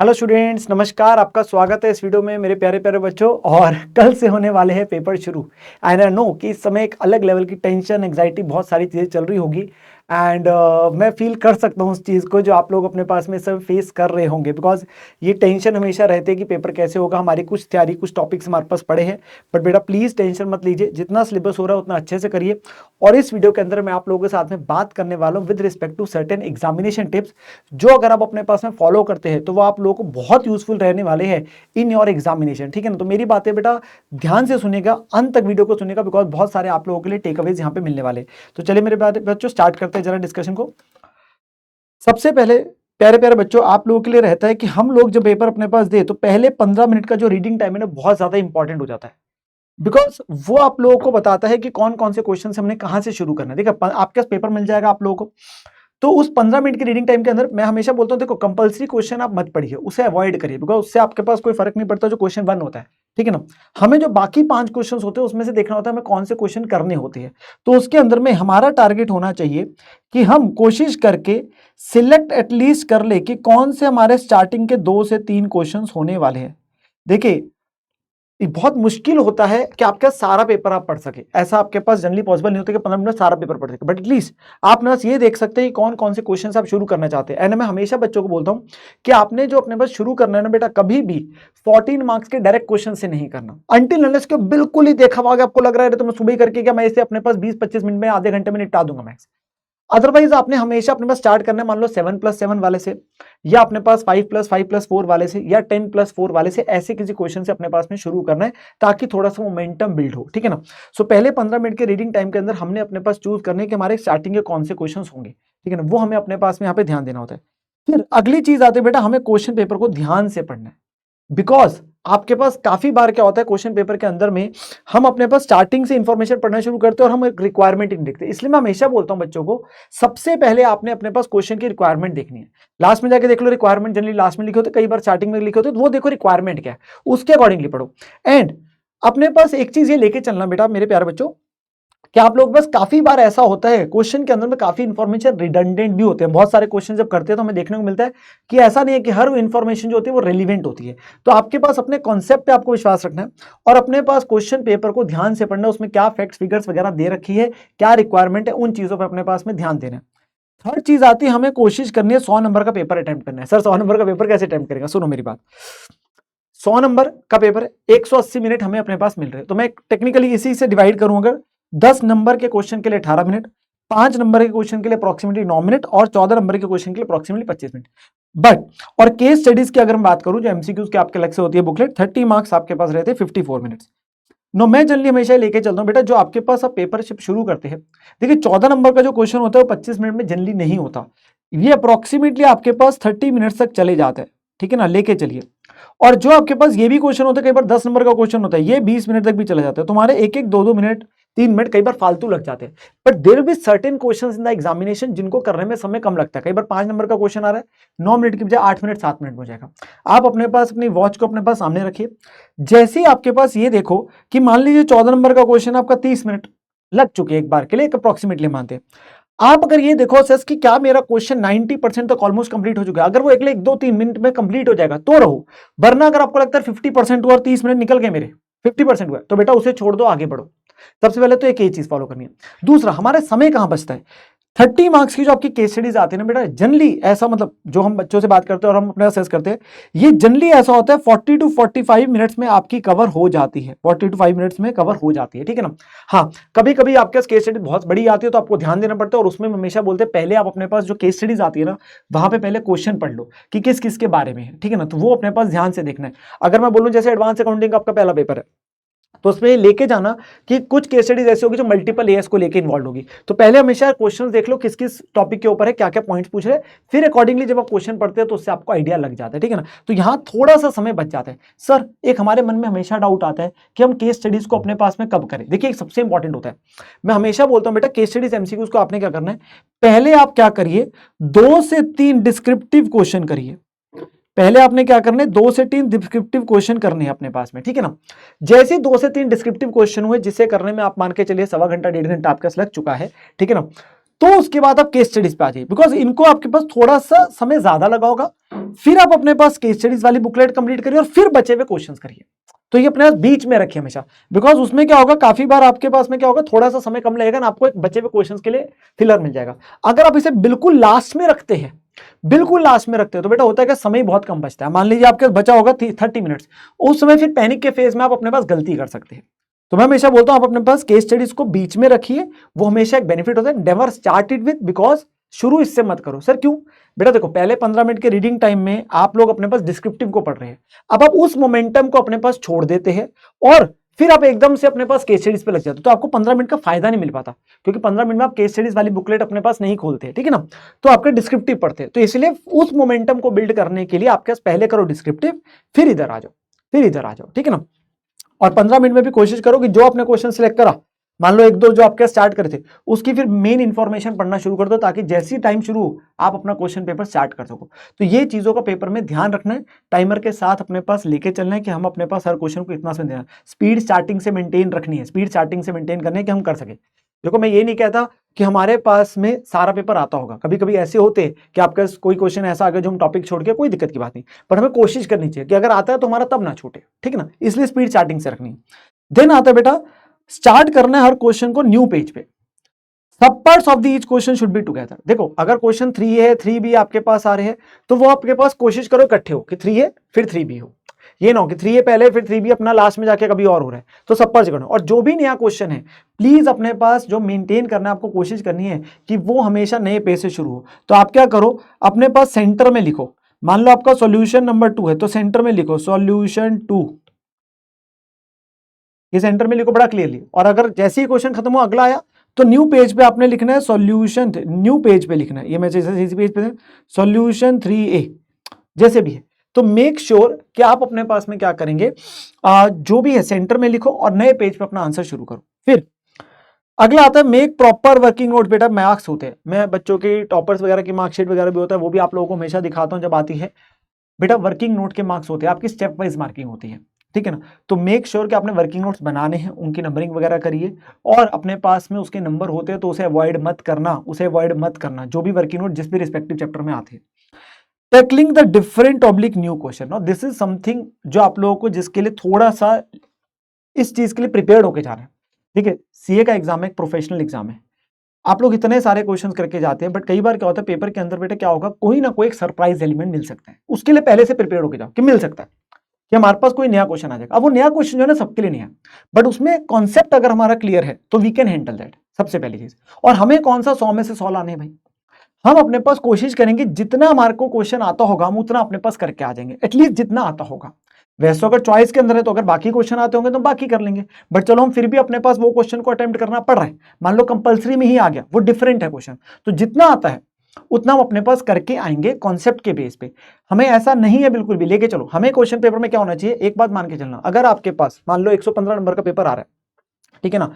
Hello students, नमस्कार। आपका स्वागत है इस वीडियो में मेरे प्यारे प्यारे बच्चों। और कल से होने वाले हैं पेपर शुरू। एंड आई नो कि इस समय एक अलग लेवल की टेंशन, एंग्जाइटी, बहुत सारी चीज़ें चल रही होगी। एंड मैं फील कर सकता हूँ उस चीज़ को जो आप लोग अपने पास में सब फेस कर रहे होंगे। बिकॉज ये टेंशन हमेशा रहती है कि पेपर कैसे होगा। हमारी कुछ तैयारी, कुछ टॉपिक्स हमारे पास पड़े हैं। बट बेटा प्लीज़ टेंशन मत लीजिए, जितना सिलेबस हो रहा है उतना अच्छे से करिए। और इस वीडियो के अंदर मैं आप लोगों के साथ में बात करने वाला हूँ with respect to certain examination tips, जो अगर आप अपने पास में फॉलो करते हैं तो वो आप लोगों को बहुत यूजफुल रहने वाले हैं इन योर एग्जामिनेशन। ठीक है ना। तो मेरी बातें बेटा ध्यान से सुनेगा, अंत तक वीडियो को सुनेगा, बिकॉज बहुत सारे आप लोगों के लिए टेक अवेज यहाँ पे मिलने वाले। तो चलिए मेरे बच्चों स्टार्ट करते हैं जरा डिस्कशन को। सबसे पहले प्यारे प्यारे बच्चों, आप लोगों के लिए रहता है कि हम लोग जब पेपर अपने पास दे तो पहले 15 मिनट का जो रीडिंग टाइम है ना, बहुत ज्यादा इंपॉर्टेंट हो जाता है। बिकॉज वो आप लोगों को बताता है कि कौन कौन से क्वेश्चन हमने कहां से शुरू करना है। देखिए आपके पास पेपर मिल जाएगा आप लोगों को, तो उस 15 मिनट की रीडिंग टाइम के अंदर मैं हमेशा बोलता हूं, देखो कंपलसरी क्वेश्चन आप मत पढ़िए, उसे अवॉइड करिए। बिकॉज उससे आपके पास कोई फर्क नहीं पड़ता जो क्वेश्चन 1 होता है। ठीक है ना। हमें जो बाकी 5 क्वेश्चन होते हैं उसमें से देखना होता है हमें कौन से क्वेश्चन करने होते हैं। तो उसके अंदर में हमारा टारगेट होना चाहिए कि हम कोशिश करके सिलेक्ट एटलीस्ट कर ले कि कौन से हमारे स्टार्टिंग के 2 से 3 क्वेश्चन होने वाले हैं। देखिए ये बहुत मुश्किल होता है कि आपका सारा पेपर आप पढ़ सके। ऐसा आपके पास जनरली पॉसिबल नहीं होता कि 15 मिनट सारा पेपर पढ़ सके। बट एटलीस्ट आप ना ये देख सकते हैं कि कौन कौन से क्वेश्चन आप शुरू करना चाहते हैं। एंड मैं हमेशा बच्चों को बोलता हूं कि आपने जो अपने पास शुरू करना है ना बेटा, कभी भी 14 मार्क्स के डायरेक्ट क्वेश्चन से नहीं करना। अंटिल अनलेस के बिल्कुल ही देखा हुआ आपको लग रहा है तो मैं सुबह ही करके क्या मैं इसे अपने पास 20-25 मिनट में, आधे घंटे में निपटा दूंगा मैक्स। अदरवाइज आपने हमेशा अपने पास स्टार्ट करना है, मान लो 7+7 वाले से, या अपने पास 5+5+4 वाले से, या 10+4 वाले से, ऐसे किसी क्वेश्चन से अपने पास में शुरू करना है ताकि थोड़ा सा मोमेंटम बिल्ड हो। ठीक है ना। सो पहले 15 मिनट के रीडिंग टाइम के अंदर हमने अपने पास चूज करने के हमारे स्टार्टिंग के कौन से क्वेश्चन होंगे। ठीक है ना, वो हमें अपने पास में यहाँ पे ध्यान देना होता है। फिर अगली चीज आती है बेटा, हमें क्वेश्चन पेपर को ध्यान से पढ़ना है। बिकॉज आपके पास काफी बार क्या होता है क्वेश्चन पेपर के अंदर में, हम अपने पास स्टार्टिंग से इंफॉर्मेशन पढ़ना शुरू करते हैं और हम एक रिक्वायरमेंट नहीं देखते। इसलिए मैं हमेशा बोलता हूं बच्चों को, सबसे पहले आपने अपने पास क्वेश्चन की रिक्वायरमेंट देखनी है। लास्ट में जाके देख लो, रिक्वायरमेंट जनरली लास्ट में लिखे होते, कई बार स्टार्टिंग में लिखे होते, तो वो देखो रिक्वायरमेंट क्या है, उसके अकॉर्डिंगली पढ़ो। एंड अपने पास एक चीज ये लेके चलना बेटा मेरे प्यारे बच्चों, कि आप लोग बस काफी बार ऐसा होता है क्वेश्चन के अंदर में काफी इंफॉर्मेशन रिडंडेंट भी होते हैं। बहुत सारे क्वेश्चन जब करते हैं तो हमें देखने को मिलता है कि ऐसा नहीं है कि हर इंफॉर्मेशन जो होती है वो रेलिवेंट होती है। तो आपके पास अपने कॉन्सेप्ट पे आपको विश्वास रखना है और अपने पास क्वेश्चन पेपर को ध्यान से पढ़ना है, उसमें क्या फैक्ट्स फिगर्स वगैरह दे रखी है, क्या रिक्वायरमेंट है, उन चीजों पर अपने पास में ध्यान देना है। थर्ड चीज आती है, हमें कोशिश करनी है 100 नंबर का पेपर अटेम्प्ट करना है। सर 100 नंबर का पेपर कैसे अटेम्प्ट करेगा? सुनो मेरी बात, 100 नंबर का पेपर है, 180 मिनट हमें अपने पास मिल रहे हैं, तो मैं टेक्निकली इसी से डिवाइड करूंगा। 10 नंबर के क्वेश्चन के लिए 18 मिनट, 5 नंबर के क्वेश्चन के लिए अप्रोक्सीमेटली 9 मिनट और 14 नंबर के क्वेश्चन के लिए अप्रोक्सीमेटली 25 मिनट। बट और केस स्टडीज की अगर मैं बात करूं, जो एमसीक्यूज के आपके अलग से होती है बुकलेट, 30 मार्क्स आपके पास रहते हैं 54 मिनट्स। नो, मैं जनरली हमेशा लेके चलता हूं बेटा, जो आपके पास आप पेपर शुरू करते हैं, देखिए 14 नंबर का जो क्वेश्चन होता है वो 25 मिनट में जनरली नहीं होता। ये अप्रोक्सीमेटली आपके पास 30 मिनट्स तक चले जाते हैं। ठीक है ना, लेके चलिए। और जो आपके पास ये भी क्वेश्चन होता है, कई बार 10 नंबर का क्वेश्चन होता है, ये 20 मिनट तक भी चले जाते हैं। तुम्हारे एक एक 2-2 मिनट, 3 मिनट कई बार फालतू लग जाते हैं। But there will be certain questions in the examination जिनको करने में समय कम लगता है। कई बार 5 नंबर का क्वेश्चन आ रहा है, 9 मिनट की बजाय 8 मिनट 7 मिनट में हो जाएगा। आप अपने पास अपनी वॉच को अपने पास सामने रखिए। जैसे ही आपके पास ये देखो कि मान लीजिए 14 नंबर का क्वेश्चन आपका 30 मिनट लग चुके हैं एक बार के लिए, एक अप्रोक्सीमेटली मानते हैं। आप अगर ये देखो सर कि क्या मेरा क्वेश्चन 90% तक ऑलमोस्ट कंप्लीट हो चुका है, अगर वो एक 2-3 मिनट में कंप्लीट हो जाएगा तो रहो, वरना अगर आपको लगता है 50% हुआ और 30 मिनट निकल गए मेरे, 50% हुआ, तो बेटा उसे छोड़ दो, आगे बढ़ो। सबसे पहले तो एक ही चीज फॉलो करनी है। दूसरा, हमारे समय कहां बचता है? 30 मार्क्स की जो आपकी केस स्टडीज आती है ना बेटा, जनरली ऐसा, मतलब जो हम बच्चों से बात करते हैं और हम अपना असेस करते हैं, ये जनरली ऐसा होता है 40 to 45 मिनट्स में आपकी कवर हो जाती है। 40 to 5 मिनट्स में कवर हो जाती है। ठीक है ना। हाँ, कभी कभी आपके पास केस स्टडी बहुत बड़ी आती है तो आपको ध्यान देना पड़ता है, और उसमें हमेशा बोलते हैं पहले आप अपने पास जो केस स्टडीज आती है ना, वहां पे पहले क्वेश्चन पढ़ लो कि किस किस के बारे में है। ठीक है ना, तो वो अपने पास ध्यान से देखना है। अगर मैं बोलूं जैसे एडवांस अकाउंटिंग का आपका पहला पेपर है, तो उसमें लेके जाना कि कुछ केस स्टडीज ऐसी होगी जो मल्टीपल एएस को लेके इन्वॉल्व होगी। तो पहले हमेशा क्वेश्चंस देख लो किस किस टॉपिक के ऊपर है, क्या क्या पॉइंट्स पूछ रहे हैं, फिर अकॉर्डिंगली जब आप क्वेश्चन पढ़ते हैं तो उससे आपको आइडिया लग जाता है। ठीक है ना। तो यहाँ थोड़ा सा समय बच जाता है। सर एक हमारे मन में हमेशा डाउट आता है कि हम केस स्टडीज को अपने पास में कब करें। देखिए सबसे इंपॉर्टेंट होता है, मैं हमेशा बोलता हूं बेटा, केस स्टडीज एमसीक्यूज को आपने क्या करना है, पहले आप क्या करिए, 2 से 3 डिस्क्रिप्टिव क्वेश्चन करिए। पहले आपने क्या करना है, 2 से 3 डिस्क्रिप्टिव क्वेश्चन करने हैं अपने पास में। ठीक है ना। जैसे 2 से 3 डिस्क्रिप्टिव क्वेश्चन हुए, जिसे करने में आप मान के चलिए 1.25 घंटा 1.5 घंटा आपका लग चुका है, ठीक है ना, तो उसके बाद आप केस स्टडीज पे आ जाइए, बिकॉज इनको आपके पास थोड़ा सा समय ज्यादा लगा होगा। फिर आप अपने पास केस स्टडीज वाली बुकलेट कंप्लीट करिए और फिर बचे हुए क्वेश्चंस करिए। तो ये अपने पास बीच में रखिए हमेशा, बिकॉज उसमें क्या होगा, काफी बार आपके पास में क्या होगा, थोड़ा सा समय कम लगेगा ना, आपको एक बचे हुए क्वेश्चंस के लिए फिलर मिल जाएगा। अगर आप इसे बिल्कुल लास्ट में रखते हैं, बिल्कुल लास्ट में रखते हैं, तो बेटा होता है कि समय बहुत कम बचता है। मान लीजिए आपके बचा होगा 30 मिनट्स, उस समय फिर पैनिक के फेज में आप अपने पास गलती कर सकते हैं। तो मैं हमेशा बोलता हूं आप अपने पास केस स्टडीज को बीच में रखिए, वो हमेशा एक बेनिफिट होता है। Never start it with, because शुरू इससे मत करो। सर क्यों? बेटा देखो, पहले 15 मिनट के रीडिंग टाइम में आप लोग अपने पास डिस्क्रिप्टिव को पढ़ रहे हैं, अब आप उस मोमेंटम को अपने पास छोड़ देते हैं और फिर आप एकदम से अपने पास केस स्टडीज पे लग जाते हो, तो आपको 15 मिनट का फायदा नहीं मिल पाता, क्योंकि 15 मिनट में आप केस स्टडीज वाली बुकलेट अपने पास नहीं खोलते, ठीक है ना, तो आपके डिस्क्रिप्टिव पढ़ते हैं। तो इसलिए उस मोमेंटम को बिल्ड करने के लिए आपके पास पहले करो डिस्क्रिप्टिव, फिर इधर आ जाओ, फिर इधर आ जाओ, ठीक है ना। और 15 मिनट में भी कोशिश करो कि जो आपने क्वेश्चन सिलेक्ट करा, मान लो एक दो जो आपके स्टार्ट करे थे, उसकी फिर मेन इंफॉर्मेशन पढ़ना शुरू कर दो, ताकि जैसी टाइम शुरू हो आप अपना क्वेश्चन पेपर स्टार्ट कर सको। तो ये चीजों का पेपर में ध्यान रखना है, टाइमर के साथ अपने पास लेके चलना है कि हम अपने पास हर क्वेश्चन को इतना समय देना, स्पीड स्टार्टिंग से मेंटेन रखनी है, स्पीड स्टार्टिंग से मेंटेन करनी है कि हम कर सके। देखो मैं ये नहीं कहता कि हमारे पास में सारा पेपर आता होगा, कभी कभी ऐसे होते हैं कि आपका कोई क्वेश्चन ऐसा आ गया जो हम टॉपिक छोड़ के, कोई दिक्कत की बात नहीं, पर हमें कोशिश करनी चाहिए कि अगर आता है तो हमारा तब ना छूटे, ठीक है ना, इसलिए स्पीड स्टार्टिंग से रखनी है। देन आता है बेटा, स्टार्ट करना है हर क्वेश्चन को न्यू पेज पे। सब parts of the each question should be together. देखो अगर क्वेश्चन 3 है 3B आपके पास आ रहे हैं, तो वो आपके पास कोशिश करो इकट्ठे हो कि 3 है फिर 3B हो, ये ना हो कि 3 है पहले फिर 3B अपना लास्ट में जाके कभी और हो रहा है। तो सब पार्ट्स करना, और जो भी नया क्वेश्चन है प्लीज अपने पास जो मेंटेन करना है, आपको कोशिश करनी है कि वो हमेशा नए पेज से शुरू हो। तो आप क्या करो, अपने पास सेंटर में लिखो, मान लो आपका सॉल्यूशन नंबर 2 है तो सेंटर में लिखो सॉल्यूशन 2, ये सेंटर में लिखो बड़ा क्लियरली। और अगर जैसे ही क्वेश्चन खत्म हो अगला आया तो न्यू पेज पे आपने लिखना है सॉल्यूशन, न्यू पेज पे लिखना है, ये मैं जैसे पेज पे सॉल्यूशन 3A जैसे भी है। तो मेक श्योर कि आप अपने पास में क्या करेंगे, जो भी है सेंटर में लिखो और नए पेज पे अपना आंसर शुरू करो। फिर अगला आता है मेक प्रॉपर वर्किंग नोट। बेटा मार्क्स होते हैं, मैं बच्चों की टॉपर्स वगैरह की मार्कशीट वगैरह भी होता है, वो भी आप लोगों को हमेशा दिखाता हूं जब आती है। बेटा वर्किंग नोट के मार्क्स होते हैं, आपकी स्टेप वाइज मार्किंग होती है, ठीक है ना। तो मेक श्योर कि आपने वर्किंग नोट्स बनाने हैं, उनकी नंबरिंग वगैरह करिए, और अपने पास में उसके नंबर होते हैं तो उसे अवॉइड मत करना, उसे अवॉइड मत करना, जो भी वर्किंग नोट जिस भी रिस्पेक्टिव चैप्टर में आते हैं। Tackling the different oblique new question, now this is something जो आप लोगों को जिसके लिए थोड़ा सा इस चीज के लिए प्रिपेयर्ड होकर जा रहे हैं, ठीक है। सीए का एग्जाम है, एक प्रोफेशनल एग्जाम है, आप लोग इतने सारे क्वेश्चंस करके जाते हैं, बट कई बार क्या होता है पेपर के अंदर बेटा क्या होगा, कोई ना कोई एक सरप्राइज एलिमेंट मिल सकता है, उसके लिए पहले से प्रिपेयर होकर जाओ कि मिल सकता है कि हमारे पास कोई नया क्वेश्चन आ जाएगा। अब वो नया क्वेश्चन जो है ना सबके लिए नहीं है, बट उसमें कॉन्सेप्ट अगर हमारा क्लियर है तो वी कैन हैंडल दैट, सबसे पहली चीज। और हमें कौन सा 100 में से 100 लाने हैं भाई, हम अपने पास कोशिश करेंगे जितना हमारे को क्वेश्चन आता होगा हम उतना अपने पास करके आ जाएंगे, एटलीस्ट जितना आता होगा। वैसे अगर चॉइस के अंदर है तो अगर बाकी क्वेश्चन आते होंगे तो बाकी कर लेंगे, बट चलो हम फिर भी अपने पास वो क्वेश्चन को अटेम्प्ट करना पड़ रहा है, मान लो कंपलसरी में ही आ गया, वो डिफरेंट है क्वेश्चन, तो जितना आता है उतना हम अपने पास करके आएंगे कॉन्सेप्ट के बेस पे। हमें ऐसा नहीं है बिल्कुल भी, लेके चलो हमें क्वेश्चन पेपर में क्या होना चाहिए, एक बात मान के चलना, अगर आपके पास मान लो 115 नंबर का पेपर आ रहा है, ठीक है ना,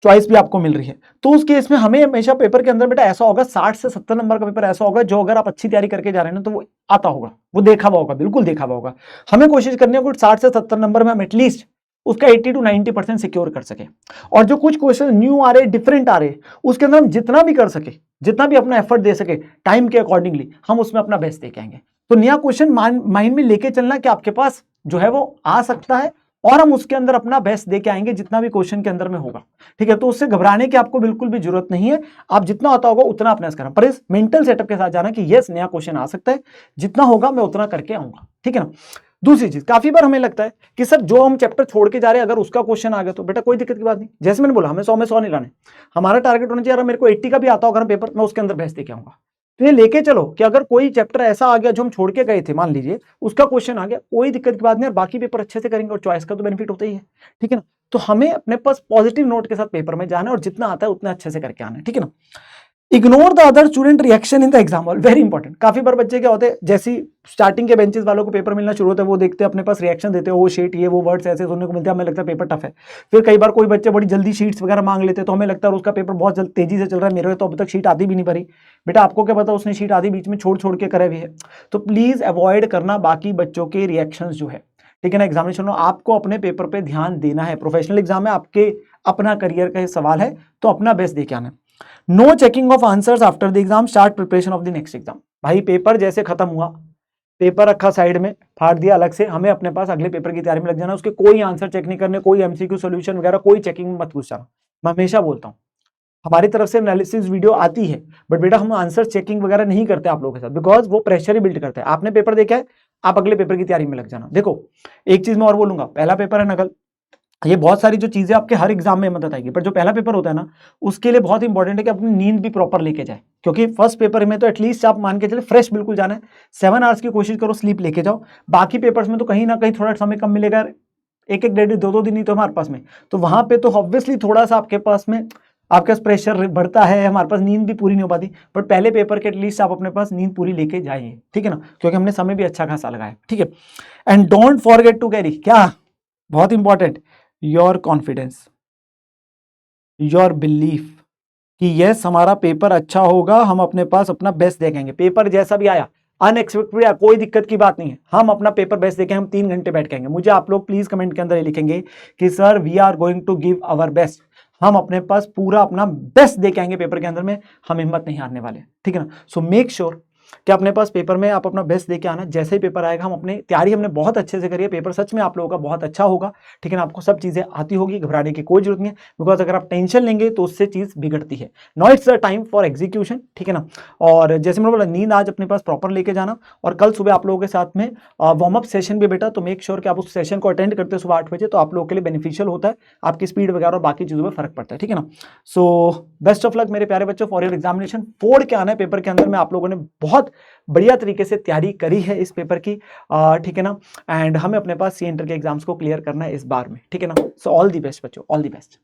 चॉइस भी आपको मिल रही है, तो उस केस में हमें हमेशा पेपर के अंदर बेटा ऐसा होगा 60 से 70 नंबर का पेपर ऐसा होगा जो अगर आप अच्छी तैयारी करके जा रहे हैं ना तो वो आता होगा, वो देखा हुआ होगा, बिल्कुल देखा हुआ होगा। हमें कोशिश करनी है कुछ 60 से 70 नंबर में हम एटलीस्ट उसका 80 to 90% सिक्योर कर सके। और जो कुछ क्वेश्चन न्यू आ रहे, डिफरेंट आ रहे, उसके अंदर हम जितना भी कर सके, जितना भी अपना एफर्ट दे सके टाइम के अकॉर्डिंगली, हम उसमें अपना बेस्ट दे के आएंगे। तो नया क्वेश्चन माइंड में लेके चलना कि आपके पास जो है वो आ सकता है, और हम उसके अंदर अपना बेस्ट दे के आएंगे जितना भी क्वेश्चन के अंदर में होगा, ठीक है। तो उससे घबराने की आपको बिल्कुल भी जरूरत नहीं है, आप जितना आता होगा उतना अपने करना, पर इस मेंटल सेटअप के साथ जाना कि यस नया क्वेश्चन आ सकता है, जितना होगा मैं उतना करके आऊंगा, ठीक है ना। दूसरी चीज, काफी बार हमें लगता है कि सर जो हम चैप्टर छोड़ के जा रहे हैं अगर उसका क्वेश्चन आ गया तो बेटा कोई दिक्कत की बात नहीं, जैसे मैंने बोला हमें 100 में 100 नहीं लाने, हमारा टारगेट होना चाहिए, अगर मेरे को 80 का भी आता होगा पेपर मैं उसके अंदर बेस्ट दे के आऊंगा। तो ये लेके चलो कि अगर कोई चैप्टर ऐसा आ गया जो हम छोड़ के गए थे, मान लीजिए उसका क्वेश्चन आ गया, कोई दिक्कत की बात नहीं, और बाकी पेपर अच्छे से करेंगे और चॉइस का तो बेनिफिट होता ही है, ठीक है ना। तो हमें अपने पास पॉजिटिव नोट के साथ पेपर में जाना है और जितना आता है उतना अच्छे से करके आना है, ठीक है ना। Ignore the other student reaction in the exam hall, very important. काफी बार बच्चे क्या होते हैं, जैसी स्टार्टिंग के बेंचेस वालों को पेपर मिलना शुरू होता है वो देखते हैं अपने पास रिएक्शन देते हैं, वो शीट ये वो वर्ड्स ऐसे सुनने को मिलते हैं, हमें लगता है पेपर टफ है। फिर कई बार कोई बच्चे बड़ी जल्दी शीट्स वगैरह मांग लेते हैं तो हमें लगता है उसका पेपर बहुत तेजी से चल रहा है, मेरे तो अब तक शीट आधी भी नहीं भरी। बेटा आपको क्या पता उसने शीट आधी बीच में छोड़ छोड़ के करे हुई है। तो प्लीज अवॉइड करना बाकी बच्चों के रिएक्शन जो है, ठीक है ना। एग्जामिनेशन में आपको अपने पेपर पे ध्यान देना है, प्रोफेशनल एग्जाम है, आपके अपना करियर का सवाल है, तो अपना बेस्ट दे के आना है। No checking of answers after the exam, start preparation of the next exam. भाई पेपर जैसे खत्म हुआ, पेपर रखा साइड में, फाड़ दिया अलग से, हमें अपने पास अगले पेपर की तैयारी में लग जाना। उसके कोई आंसर चेक नहीं करने, कोई एमसीक्यू सॉल्यूशन वगैरह कोई चेकिंग में मत घुस जाना। मैं हमेशा बोलता हूं हमारी तरफ से एनालिसिस वीडियो आती है, बट बेटा हम आंसर चेकिंग वगैरह नहीं करते आप लोगों के साथ, बिकॉज वो प्रेशर ही बिल्ड करता है। आपने पेपर देखा है, आप अगले पेपर की तैयारी में लग जाना। देखो एक चीज मैं और बोलूंगा, पहला पेपर है नकल, ये बहुत सारी जो चीजें आपके हर एग्जाम में मदद आएगी, पर जो पहला पेपर होता है ना, उसके लिए बहुत इंपॉर्टेंट है कि अपनी नींद भी प्रॉपर लेके जाए, क्योंकि फर्स्ट पेपर में तो एटलीस्ट आप मान के चले फ्रेश बिल्कुल जाना है, 7 आवर्स की कोशिश करो स्लीप लेके जाओ। बाकी पेपर्स में तो कहीं ना कहीं थोड़ा समय कम मिलेगा, एक एक डेढ़ 2-2 दिन ही तो हमारे पास में, तो वहां पे तो ऑब्वियसली थोड़ा सा आपके पास में आपके पास प्रेशर बढ़ता है, हमारे पास नींद भी पूरी नहीं हो पाती। बट पहले पेपर के एटलीस्ट आप अपने पास नींद पूरी लेके जाइए, ठीक है ना, क्योंकि हमने समय भी अच्छा खासा लगाया, ठीक है। And don't forget to carry, क्या बहुत important, your confidence, your belief कि यस हमारा पेपर अच्छा होगा, हम अपने पास अपना बेस्ट देखेंगे। पेपर जैसा भी आया, अनएक्सपेक्टेड आया, कोई दिक्कत की बात नहीं है, हम अपना पेपर बेस्ट देखें, हम 3 घंटे बैठ के मुझे आप लोग प्लीज कमेंट के अंदर ये लिखेंगे कि sir we are going to give our best, हम अपने पास पूरा अपना बेस्ट दे के आएंगे पेपर के अंदर में, हम हिम्मत नहीं हारने वाले, ठीक है ना। सो मेक श्योर कि अपने पास पेपर में आप अपना बेस्ट देके आना। जैसे ही पेपर आएगा, हम अपनी तैयारी हमने बहुत अच्छे से करी है, पेपर सच में आप लोगों का बहुत अच्छा होगा, ठीक है ना। आपको सब चीजें आती होगी, घबराने की कोई जरूरत नहीं है, बिकॉज अगर आप टेंशन लेंगे तो उससे चीज बिगड़ती है। Now it's the time for execution, ठीक है ना। और जैसे मैंने बोला, नींद आज अपने पास प्रॉपर लेके जाना, और कल सुबह आप लोगों के साथ में वार्म अप सेशन भी बेटा, तो मेक श्योर कि आप उस सेशन को अटेंड करते हैं सुबह 8 बजे, तो आप लोगों के लिए बेनिफिशियल होता है, आपकी स्पीड वगैरह और बाकी चीजों में फर्क पड़ता है, ठीक है ना। सो बेस्ट ऑफ लक मेरे प्यारे बच्चों फॉर योर एग्जामिनेशन। फोड़ के आना है पेपर के अंदर में, आप लोगों ने बहुत बढ़िया तरीके से तैयारी करी है इस पेपर की, ठीक है ना। एंड हमें अपने पास सी इंटर के एग्जाम्स को क्लियर करना है इस बार में, ठीक है ना। सो ऑल दी बेस्ट बच्चों, ऑल दी बेस्ट।